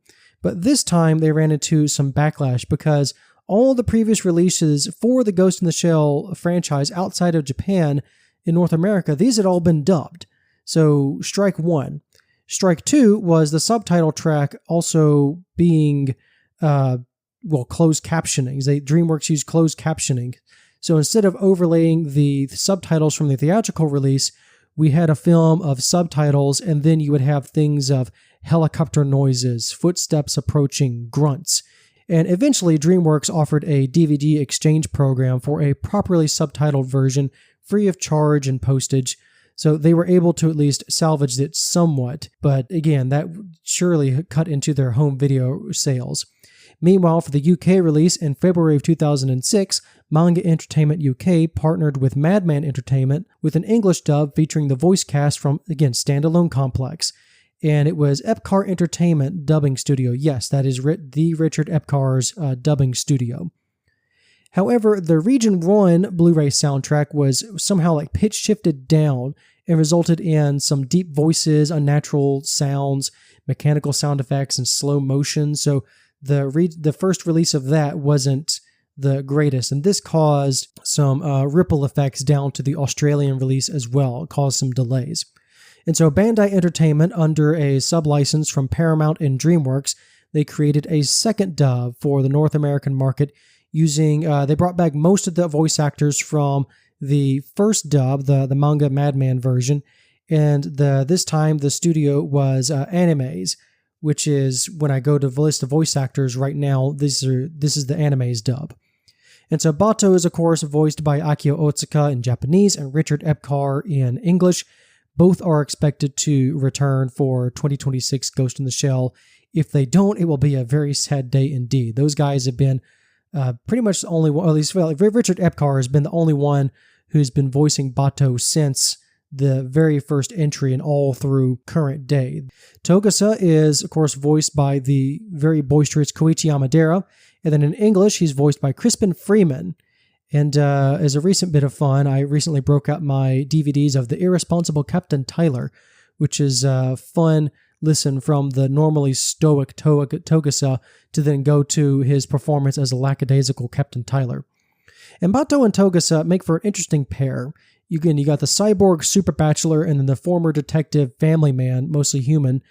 But this time they ran into some backlash because all the previous releases for the Ghost in the Shell franchise outside of Japan in North America, these had all been dubbed. So strike one. Strike two was the subtitle track also being closed captioning. DreamWorks used closed captioning. So instead of overlaying the subtitles from the theatrical release, we had a film of subtitles, and then you would have things of helicopter noises, footsteps approaching, grunts. And eventually DreamWorks offered a DVD exchange program for a properly subtitled version, free of charge and postage. So they were able to at least salvage it somewhat. But again, that surely cut into their home video sales. Meanwhile, for the UK release in February of 2006, Manga Entertainment UK partnered with Madman Entertainment with an English dub featuring the voice cast from, again, Standalone Complex. And it was Epcar Entertainment Dubbing Studio. Yes, that is the Richard Epcar's dubbing studio. However, the Region 1 Blu-ray soundtrack was somehow like pitch shifted down and resulted in some deep voices, unnatural sounds, mechanical sound effects, and slow motion. So the first release of that wasn't the greatest, and this caused some ripple effects down to the Australian release as well. It caused some delays. And so Bandai Entertainment, under a sub-license from Paramount and DreamWorks, they created a second dub for the North American market using, they brought back most of the voice actors from the first dub, the manga Madman version, and this time the studio was Animes, which is, when I go to the list of voice actors right now, this is the Animes dub. And so Bato is, of course, voiced by Akio Otsuka in Japanese and Richard Epcar in English. Both are expected to return for 2026 Ghost in the Shell. If they don't, it will be a very sad day indeed. Those guys have been pretty much the only one, at least Richard Epcar has been the only one who's been voicing Bato since the very first entry and all through current day. Togasa is, of course, voiced by the very boisterous Koichi Amadera. And then in English, he's voiced by Crispin Freeman. And as a recent bit of fun, I recently broke out my DVDs of The Irresponsible Captain Tyler, which is a fun listen from the normally stoic Togasa to then go to his performance as a lackadaisical Captain Tyler. And Bato and Togasa make for an interesting pair. You got the cyborg super bachelor and then the former detective family man, mostly human.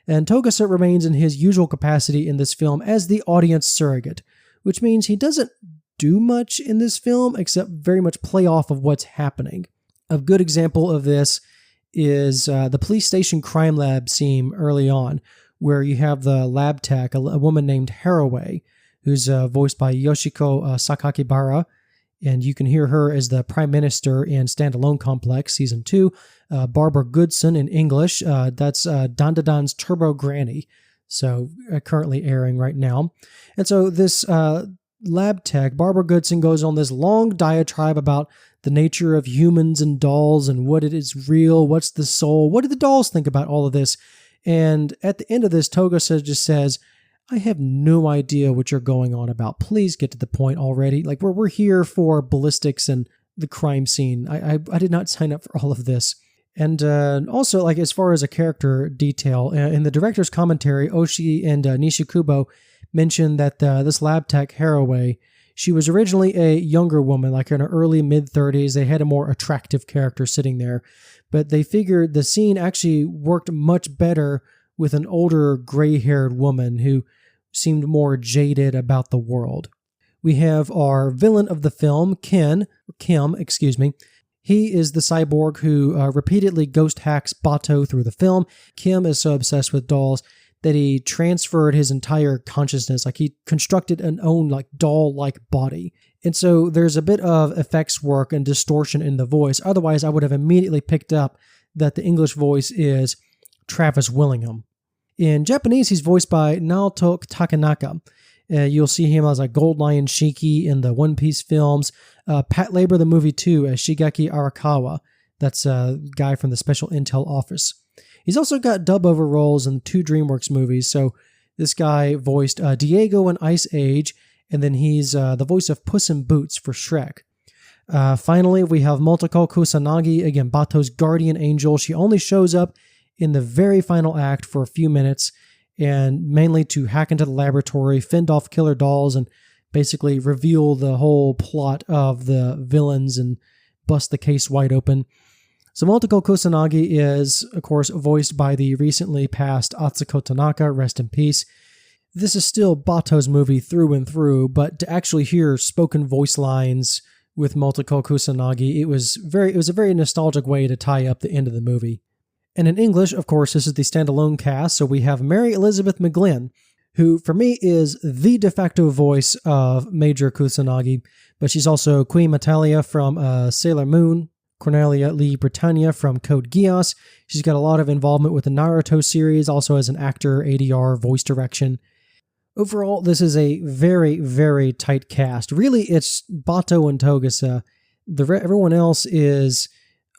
And Togasa remains in his usual capacity in this film as the audience surrogate, which means he doesn't do much in this film except very much play off of what's happening. A good example of this is the police station crime lab scene early on, where you have the lab tech, a woman named Haraway, who's voiced by Yoshiko Sakakibara, and you can hear her as the Prime Minister in Standalone Complex Season 2. Barbara Goodson in English, that's Dandadan's Turbo Granny, so currently airing right now. And so this lab tech, Barbara Goodson, goes on this long diatribe about the nature of humans and dolls and what it is real, what's the soul, what do the dolls think about all of this? And at the end of this, Togasa just says, I have no idea what you're going on about. Please get to the point already. Like, we're here for ballistics and the crime scene. I did not sign up for all of this. And also, like, as far as a character detail, in the director's commentary, Oshii and Nishikubo mentioned that this lab tech, Haraway, she was originally a younger woman, like in her early mid-30s. They had a more attractive character sitting there. But they figured the scene actually worked much better with an older gray-haired woman who seemed more jaded about the world. We have our villain of the film, Kim. He is the cyborg who repeatedly ghost hacks Bato through the film. Kim is so obsessed with dolls that he transferred his entire consciousness, like he constructed an own like doll-like body. And so there's a bit of effects work and distortion in the voice. Otherwise, I would have immediately picked up that the English voice is Travis Willingham. In Japanese, he's voiced by Naoto Takanaka. You'll see him as a Gold Lion Shiki in the One Piece films. Pat Labor, the movie too, as Shigeki Arakawa. That's a guy from the Special Intel Office. He's also got dub-over roles in 2 DreamWorks movies. So this guy voiced Diego in Ice Age, and then he's the voice of Puss in Boots for Shrek. Finally, we have Motoko Kusanagi, again, Bato's guardian angel. She only shows up in the very final act for a few minutes, and mainly to hack into the laboratory, fend off killer dolls, and basically reveal the whole plot of the villains and bust the case wide open. So Motoko Kusanagi is, of course, voiced by the recently passed Atsuko Tanaka, rest in peace. This is still Bato's movie through and through, but to actually hear spoken voice lines with Motoko Kusanagi, it was a very nostalgic way to tie up the end of the movie. And in English, of course, this is the standalone cast, so we have Mary Elizabeth McGlynn, who for me is the de facto voice of Major Kusanagi, but she's also Queen Natalia from Sailor Moon, Cornelia Lee Britannia from Code Geass. She's got a lot of involvement with the Naruto series, also as an actor, ADR, voice direction. Overall, this is a very, very tight cast. Really, it's Bato and Togasa. Everyone else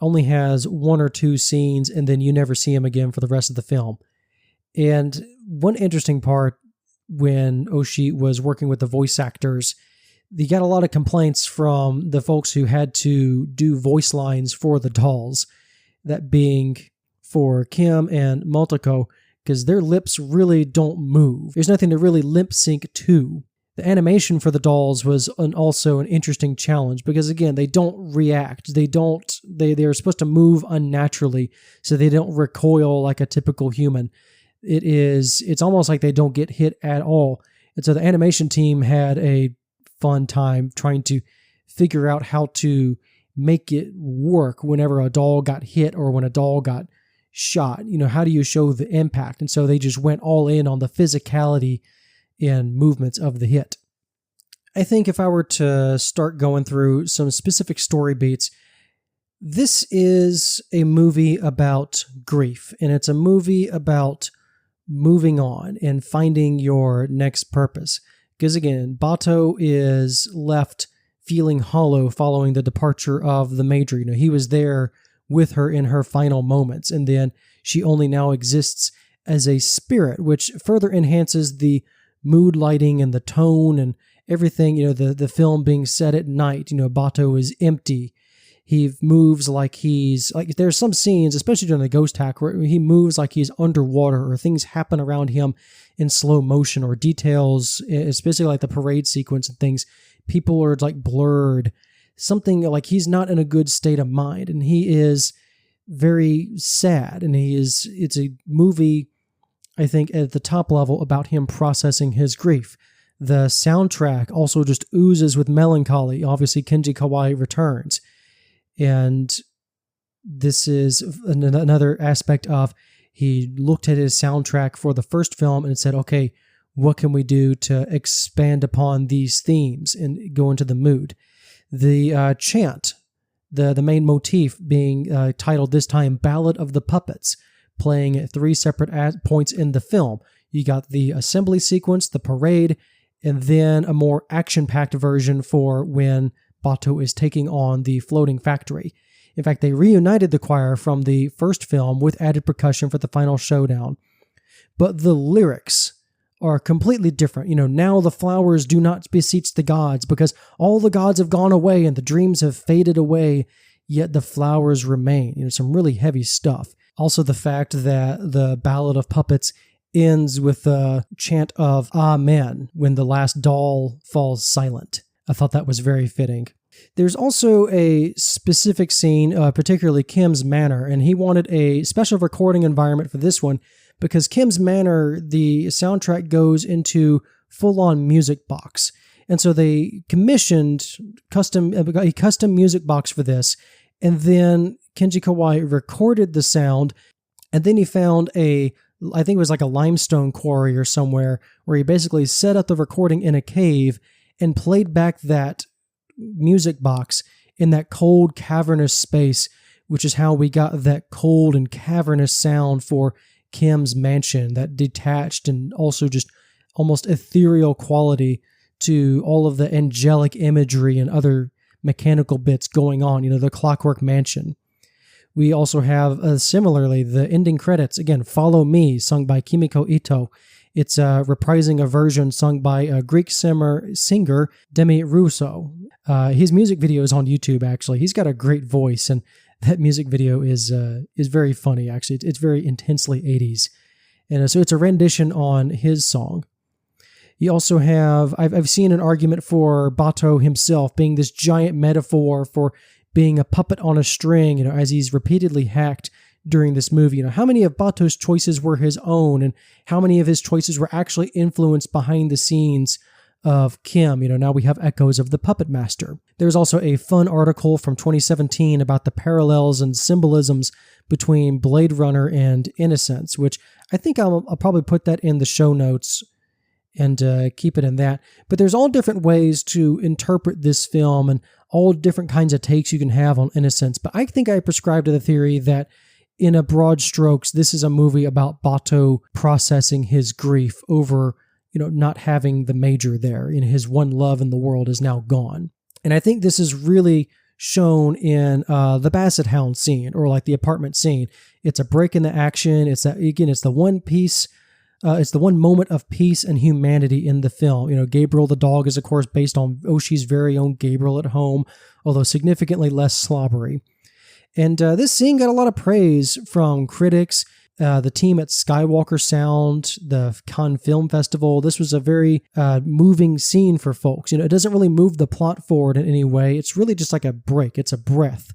only has 1 or 2 scenes, and then you never see him again for the rest of the film. And one interesting part, when Oshii was working with the voice actors, he got a lot of complaints from the folks who had to do voice lines for the dolls, that being for Kim and Motoko, because their lips really don't move. There's nothing to really lip sync to. The animation for the dolls was also an interesting challenge because, again, they don't react. They're supposed to move unnaturally, so they don't recoil like a typical human. It's almost like they don't get hit at all. And so the animation team had a fun time trying to figure out how to make it work whenever a doll got hit or when a doll got shot. How do you show the impact? And so they just went all in on the physicality and movements of the hit. I think if I were to start going through some specific story beats, this is a movie about grief, and it's a movie about moving on and finding your next purpose. Because again, Bato is left feeling hollow following the departure of the Major. He was there with her in her final moments, and then she only now exists as a spirit, which further enhances the mood lighting and the tone and everything. The film being set at night, Bato is empty. He moves like there's some scenes, especially during the ghost hack, where he moves like he's underwater, or things happen around him in slow motion, or details, especially like the parade sequence and things. People are like blurred, something like he's not in a good state of mind, and he is very sad. And it's a movie, I think, at the top level about him processing his grief. The soundtrack also just oozes with melancholy. Obviously, Kenji Kawai returns. And this is another aspect of, he looked at his soundtrack for the first film and said, okay, what can we do to expand upon these themes and go into the mood? The chant, the main motif being titled this time Ballad of the Puppets, playing at 3 separate points in the film. You got the assembly sequence, the parade, and then a more action-packed version for when Bato is taking on the floating factory. In fact, they reunited the choir from the first film with added percussion for the final showdown. But the lyrics are completely different. Now the flowers do not beseech the gods, because all the gods have gone away and the dreams have faded away, yet the flowers remain. Some really heavy stuff. Also the fact that the Ballad of Puppets ends with the chant of Amen when the last doll falls silent. I thought that was very fitting. There's also a specific scene, particularly Kim's Manor, and he wanted a special recording environment for this one because Kim's Manor, the soundtrack goes into full-on music box. And so they commissioned a custom music box for this, and then Kenji Kawai recorded the sound, and then he found I think it was like a limestone quarry or somewhere, where he basically set up the recording in a cave and played back that music box in that cold, cavernous space, which is how we got that cold and cavernous sound for Kim's mansion, that detached and also just almost ethereal quality to all of the angelic imagery and other mechanical bits going on, the Clockwork Mansion. We also have, similarly, the ending credits, again, Follow Me, sung by Kimiko Ito. It's reprising a version sung by a Greek singer Demi Russo. His music video is on YouTube, actually. He's got a great voice, and that music video is very funny, actually. It's very intensely 80s. And so it's a rendition on his song. You also have, I've seen an argument for Bato himself being this giant metaphor for being a puppet on a string, as he's repeatedly hacked during this movie. How many of Bato's choices were his own, and how many of his choices were actually influenced behind the scenes of Kim? Now we have echoes of the Puppet Master. There's also a fun article from 2017 about the parallels and symbolisms between Blade Runner and Innocence, which I think I'll probably put that in the show notes and keep it in that. But there's all different ways to interpret this film and all different kinds of takes you can have on Innocence. But I think I prescribe to the theory that in a broad strokes, this is a movie about Bato processing his grief over, not having the Major there. His one love in the world is now gone. And I think this is really shown in the Basset Hound scene, or like the apartment scene. It's a break in the action. It's the one piece. It's the one moment of peace and humanity in the film. Gabriel the dog is, of course, based on Oshii's very own Gabriel at home, although significantly less slobbery. And this scene got a lot of praise from critics, the team at Skywalker Sound, the Cannes Film Festival. This was a very moving scene for folks. It doesn't really move the plot forward in any way. It's really just like a break. It's a breath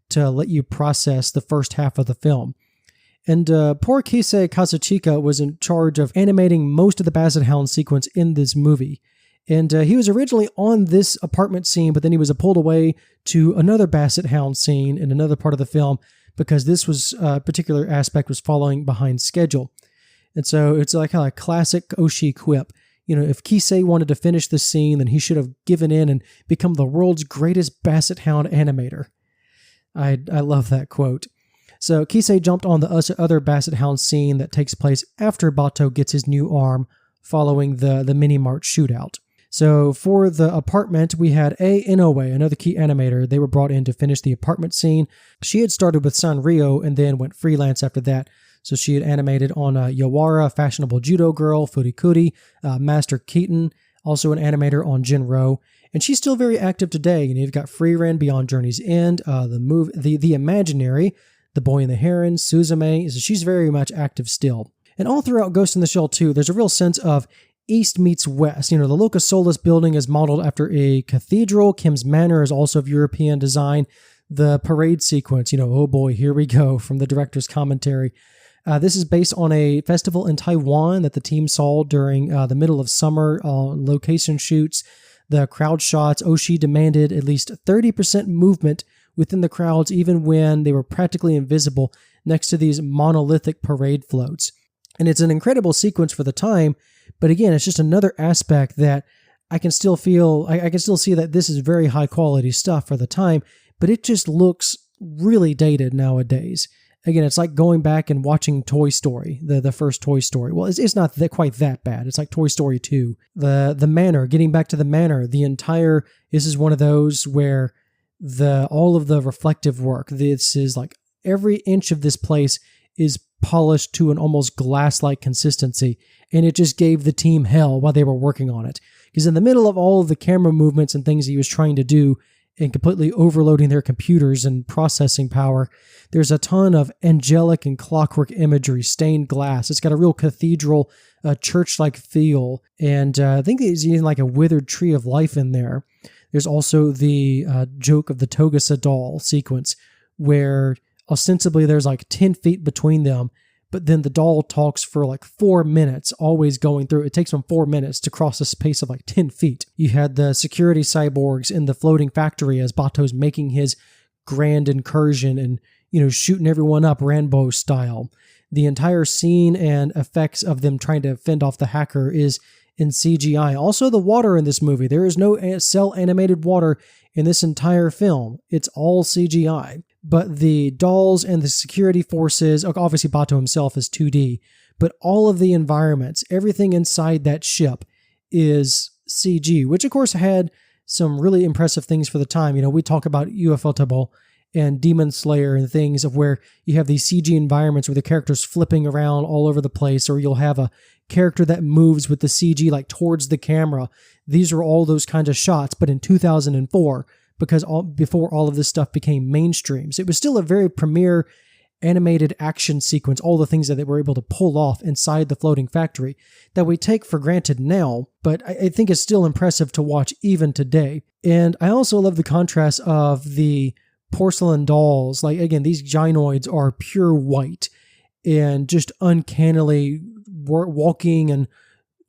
to let you process the first half of the film. And poor Kisei Kazuchika was in charge of animating most of the Basset Hound sequence in this movie. And he was originally on this apartment scene, but then he was pulled away to another Basset Hound scene in another part of the film because this particular aspect was following behind schedule. And so it's like a classic Oshii quip. if Kisei wanted to finish the scene, then he should have given in and become the world's greatest Basset Hound animator. I love that quote. So Kisei jumped on the other Basset Hound scene that takes place after Bato gets his new arm following the mini-mart shootout. So for the apartment, we had Inoue, another key animator. They were brought in to finish the apartment scene. She had started with Sanrio and then went freelance after that. So she had animated on Yawara, Fashionable Judo Girl, Furikuri, Master Keaton, also an animator on Jinro. And she's still very active today. You've got Freeran, Beyond Journey's End, the Imaginary, The Boy and the Heron, Suzume. So she's very much active still. And all throughout Ghost in the Shell 2, there's a real sense of East meets West. The Locus Solus building is modeled after a cathedral. Kim's Manor is also of European design. The parade sequence, oh boy, here we go, from the director's commentary. This is based on a festival in Taiwan that the team saw during the middle of summer location shoots. The crowd shots, Oshii demanded at least 30% movement within the crowds, even when they were practically invisible next to these monolithic parade floats. And it's an incredible sequence for the time, but again, it's just another aspect that I can still feel, I can still see that this is very high quality stuff for the time, but it just looks really dated nowadays. Again, it's like going back and watching Toy Story, the first Toy Story. Well, it's not quite that bad. It's like Toy Story 2. The manor, getting back to the manor, this is one of those where all of the reflective work, this is like every inch of this place is polished to an almost glass-like consistency, and it just gave the team hell while they were working on it. Because in the middle of all of the camera movements and things he was trying to do, and completely overloading their computers and processing power, there's a ton of angelic and clockwork imagery, stained glass. It's got a real cathedral, church-like feel, and I think there's even like a withered tree of life in there. There's also the joke of the Togasa doll sequence, where ostensibly there's like 10 feet between them, but then the doll talks for like 4 minutes, always going through. It takes them 4 minutes to cross a space of like 10 feet. You had the security cyborgs in the floating factory as Bato's making his grand incursion and, shooting everyone up Rambo style. The entire scene and effects of them trying to fend off the hacker is in CGI. Also, the water in this movie. There is no cell animated water in this entire film. It's all CGI. But the dolls and the security forces, obviously Bato himself is 2D, but all of the environments, everything inside that ship is CG, which of course had some really impressive things for the time. We talk about Ufotable and Demon Slayer and things of where you have these CG environments where the character's flipping around all over the place, or you'll have a character that moves with the CG like towards the camera. These are all those kinds of shots, but in 2004, because before all of this stuff became mainstream. So it was still a very premier animated action sequence, all the things that they were able to pull off inside the floating factory that we take for granted now, but I think it's still impressive to watch even today. And I also love the contrast of the porcelain dolls. Like, again, these gynoids are pure white and just uncannily walking and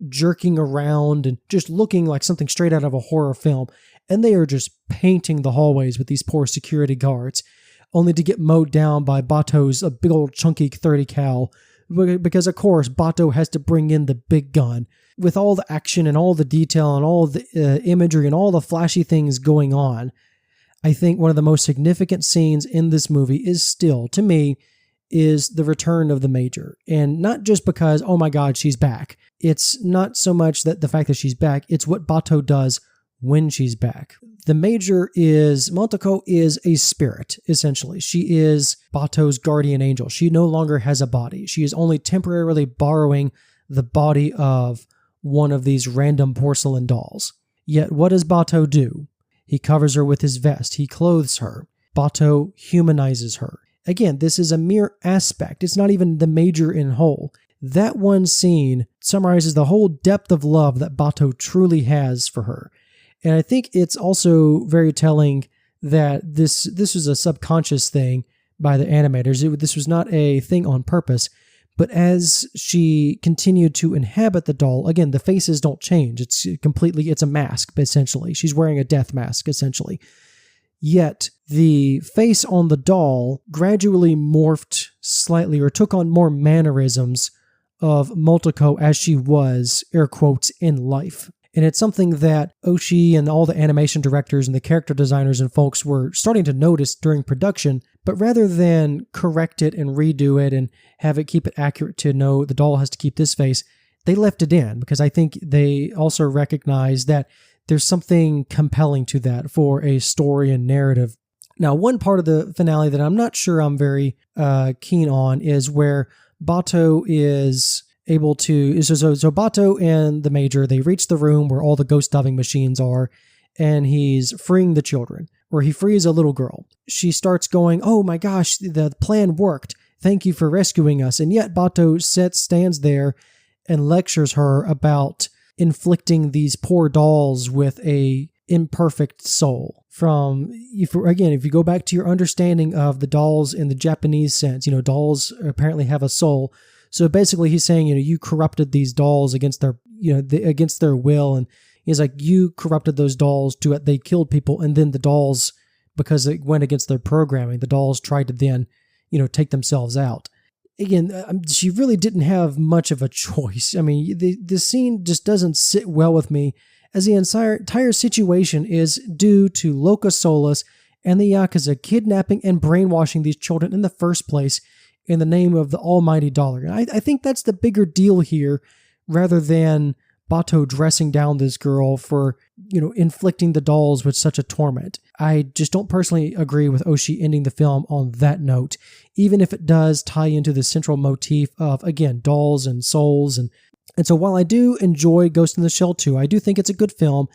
jerking around and just looking like something straight out of a horror film. And they are just painting the hallways with these poor security guards, only to get mowed down by Bato's a big old chunky 30 cal, because of course Bato has to bring in the big gun with all the action and all the detail and all the imagery and all the flashy things going on. I think one of the most significant scenes in this movie is still, to me, is the return of the Major. And not just because, oh my God, she's back. It's not so much that the fact that she's back, it's what Bato does when she's back. The Major Motoko is a spirit, essentially. She is Bato's guardian angel. She no longer has a body. She is only temporarily borrowing the body of one of these random porcelain dolls. Yet what does Bato do? He covers her with his vest. He clothes her. Bato humanizes her. Again, this is a mere aspect. It's not even the Major in whole. That one scene summarizes the whole depth of love that Bato truly has for her. And I think it's also very telling that this was a subconscious thing by the animators. This was not a thing on purpose. But as she continued to inhabit the doll, again, the faces don't change. It's a mask, essentially. She's wearing a death mask, essentially. Yet the face on the doll gradually morphed slightly or took on more mannerisms of Multico as she was, air quotes, in life. And it's something that Oshii and all the animation directors and the character designers and folks were starting to notice during production, but rather than correct it and redo it and have it keep it accurate to know the doll has to keep this face, they left it in because I think they also recognize that there's something compelling to that for a story and narrative. Now, one part of the finale that I'm not sure I'm very keen on is where Bato is able to... So Bato and the Major, they reach the room where all the ghost diving machines are, and he's freeing the children, or he frees a little girl. She starts going, oh my gosh, the plan worked. Thank you for rescuing us. And yet Bato stands there and lectures her about inflicting these poor dolls with a imperfect soul. If you go back to your understanding of the dolls in the Japanese sense, dolls apparently have a soul. So basically he's saying, you corrupted these dolls against their, against their will. And he's like, you corrupted those dolls they killed people. And then the dolls, because it went against their programming, the dolls tried to then, take themselves out. Again, she really didn't have much of a choice. I mean, the scene just doesn't sit well with me, as the entire situation is due to Locus Solus and the Yakuza kidnapping and brainwashing these children in the first place in the name of the almighty dollar. And I think that's the bigger deal here, rather than Bato dressing down this girl for, inflicting the dolls with such a torment. I just don't personally agree with Oshii ending the film on that note, even if it does tie into the central motif of, again, dolls and souls. And so while I do enjoy Ghost in the Shell 2, I do think it's a good film.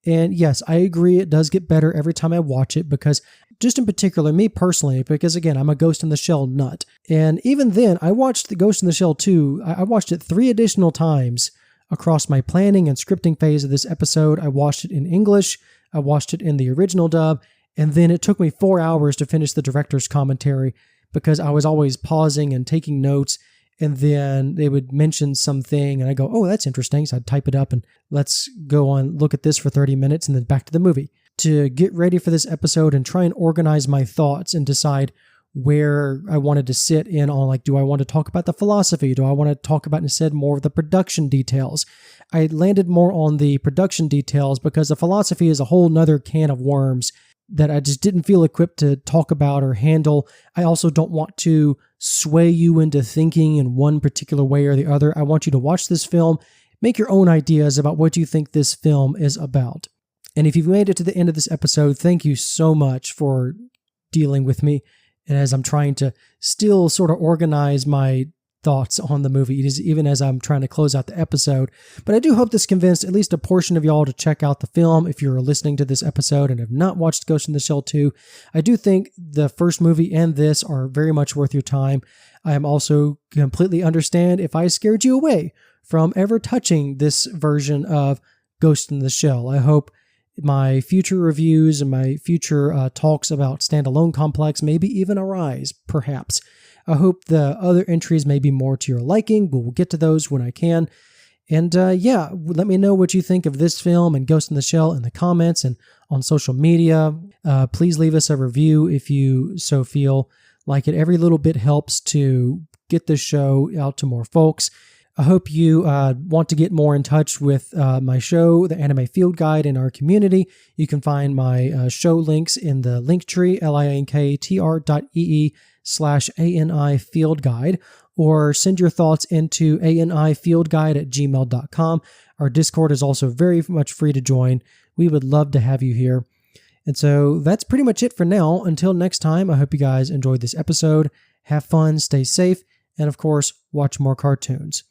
And yes, I agree it does get better every time I watch it, because just in particular, me personally, because again, I'm a Ghost in the Shell nut. And even then, I watched the Ghost in the Shell 2, I watched it 3 additional times across my planning and scripting phase of this episode. I watched it in English, I watched it in the original dub, and then it took me 4 hours to finish the director's commentary because I was always pausing and taking notes, and then they would mention something and I go, oh, that's interesting. So I'd type it up and let's go on, look at this for 30 minutes and then back to the movie to get ready for this episode and try and organize my thoughts and decide where I wanted to sit in on, like, do I want to talk about the philosophy? Do I want to talk about instead more of the production details? I landed more on the production details because the philosophy is a whole nother can of worms that I just didn't feel equipped to talk about or handle. I also don't want to sway you into thinking in one particular way or the other. I want you to watch this film, make your own ideas about what you think this film is about. And if you've made it to the end of this episode, thank you so much for dealing with me. And as I'm trying to still sort of organize my thoughts on the movie, even as I'm trying to close out the episode. But I do hope this convinced at least a portion of y'all to check out the film if you're listening to this episode and have not watched Ghost in the Shell 2. I do think the first movie and this are very much worth your time. I am also completely understand if I scared you away from ever touching this version of Ghost in the Shell. I hope my future reviews and my future talks about Standalone Complex, maybe even Arise, perhaps. I hope the other entries may be more to your liking. We'll get to those when I can. And yeah, let me know what you think of this film and Ghost in the Shell in the comments and on social media. Please leave us a review if you so feel like it. Every little bit helps to get this show out to more folks. I hope you want to get more in touch with my show, the Anime Field Guide, in our community. You can find my show links in the Linktree, linktr.ee/ANI Field Guide, or send your thoughts into anifieldguide@gmail.com. Our Discord is also very much free to join. We would love to have you here. And so that's pretty much it for now. Until next time, I hope you guys enjoyed this episode. Have fun, stay safe, and of course, watch more cartoons.